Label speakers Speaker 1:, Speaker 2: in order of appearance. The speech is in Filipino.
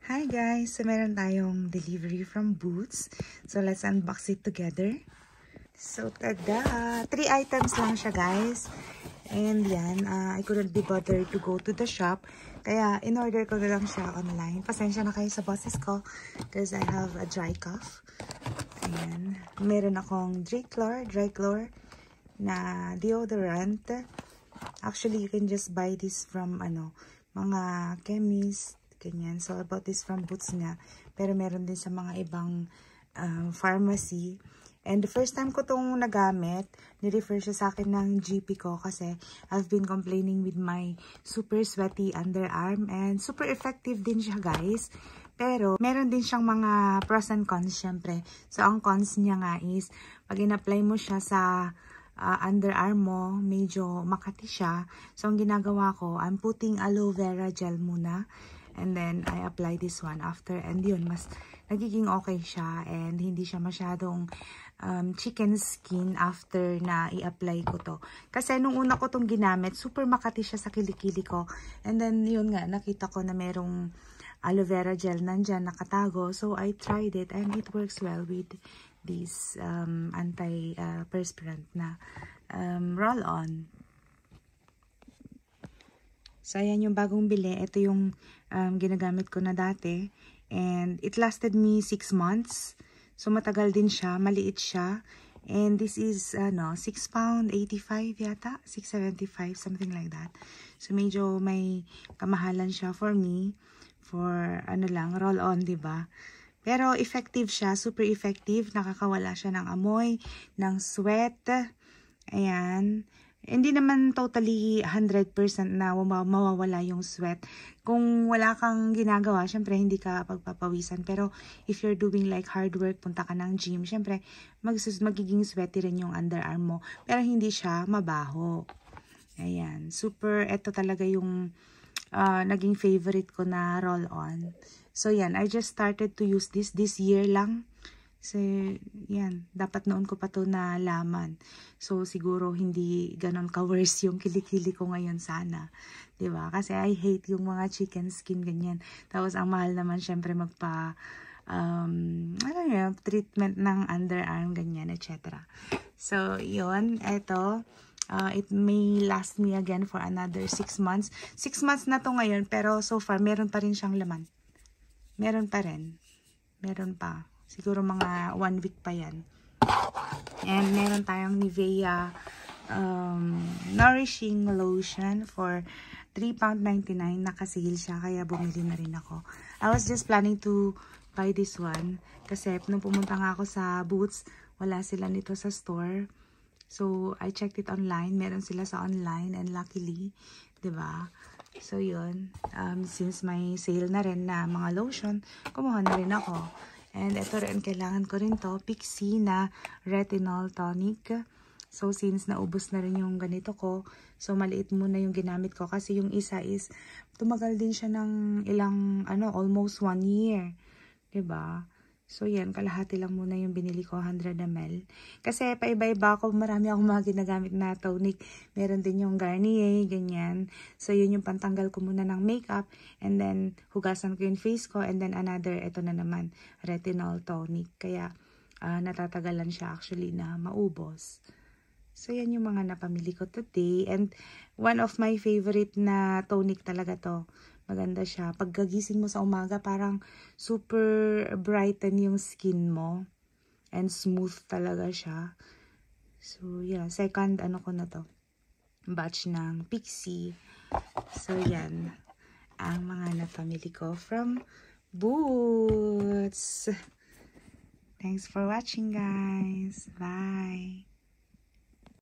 Speaker 1: Hi guys! So meron tayong delivery from Boots. So let's unbox it together. So tada! 3 items lang siya guys. And yan, I couldn't be bothered to go to the shop. Kaya in-order ko na lang siya online. Pasensya na kayo sa boses ko because I have a dry cough. Ayan. Meron akong dry chlor na deodorant. Actually, you can just buy this from mga chemist. Ganyan. So, about this from Boots nga. Pero meron din sa mga ibang pharmacy. And the first time ko itong nagamit, ni-refer siya sa akin ng GP ko kasi I've been complaining with my super sweaty underarm. And super effective din siya guys. Pero, meron din siyang mga pros and cons syempre. So, ang cons niya nga is, pag in-apply mo siya sa underarm mo, medyo makati siya. So, ang ginagawa ko, I'm putting aloe vera gel muna. And then, I apply this one after. And yun, mas nagiging okay siya. And hindi siya masyadong chicken skin after na i-apply ko to. Kasi nung una ko tong ginamit, super makati siya sa kilikili ko. And then, yun nga, nakita ko na merong aloe vera gel nandyan, nakatago. So, I tried it and it works well with this anti-perspirant na roll-on. So, ayan yung bagong bili. Ito yung ginagamit ko na dati. And it lasted me 6 months. So, matagal din siya. Maliit siya. And this is, £6.85 yata. £6.75, something like that. So, medyo may kamahalan siya for me. For, roll-on, diba? Pero, effective siya. Super effective. Nakakawala siya ng amoy, ng sweat. Ayan. Hindi naman totally 100% na mawawala yung sweat. Kung wala kang ginagawa, syempre hindi ka pagpapawisan. Pero if you're doing like hard work, punta ka ng gym, syempre magiging sweaty rin yung underarm mo. Pero hindi siya mabaho. Ayan. Super, eto talaga yung naging favorite ko na roll-on. So yan, I just started to use this year lang. So, yan. Dapat noon ko pa to nalaman. So, siguro hindi ganon ka-worse yung kilikili ko ngayon sana. Diba? Kasi I hate yung mga chicken skin, ganyan. Tapos, ang mahal naman, syempre, magpa, treatment ng underarm, ganyan, etc. So, yun. Ito. It may last me again for another 6 months. 6 months na to ngayon, pero so far, meron pa rin siyang laman. Meron pa rin. Meron pa. Siguro mga 1 week pa yan. And meron tayong Nivea Nourishing Lotion for £3.99. Naka-sale siya, kaya bumili na rin ako. I was just planning to buy this one. Kasi nung pumunta nga ako sa Boots, wala sila nito sa store. So, I checked it online. Meron sila sa online and luckily, diba? So, yun. Since may sale na rin na mga lotion, kumuha na rin ako. And ito rin, kailangan ko rin to, Pixi na retinol tonic. So, since naubos na rin yung ganito ko, so maliit muna yung ginamit ko. Kasi yung isa is, tumagal din siya ng ilang, almost 1 year. Diba? So, yan, kalahati lang muna yung binili ko, 100 ml. Kasi, paiba-iba ako, marami akong mga ginagamit na tonic. Meron din yung Garnier, ganyan. So, yun yung pantanggal ko muna ng makeup. And then, hugasan ko yung face ko. And then, another, ito na naman, retinol tonic. Kaya, natatagalan siya actually na maubos. So, yan yung mga napamili ko today. And, one of my favorite na tonic talaga to. Maganda siya. Pagkagising mo sa umaga, parang super brighten yung skin mo. And smooth talaga siya. So, yeah. Second, ko na to. Batch ng Pixi. So, yan. Ang mga napamili ko from Boots. Thanks for watching, guys. Bye.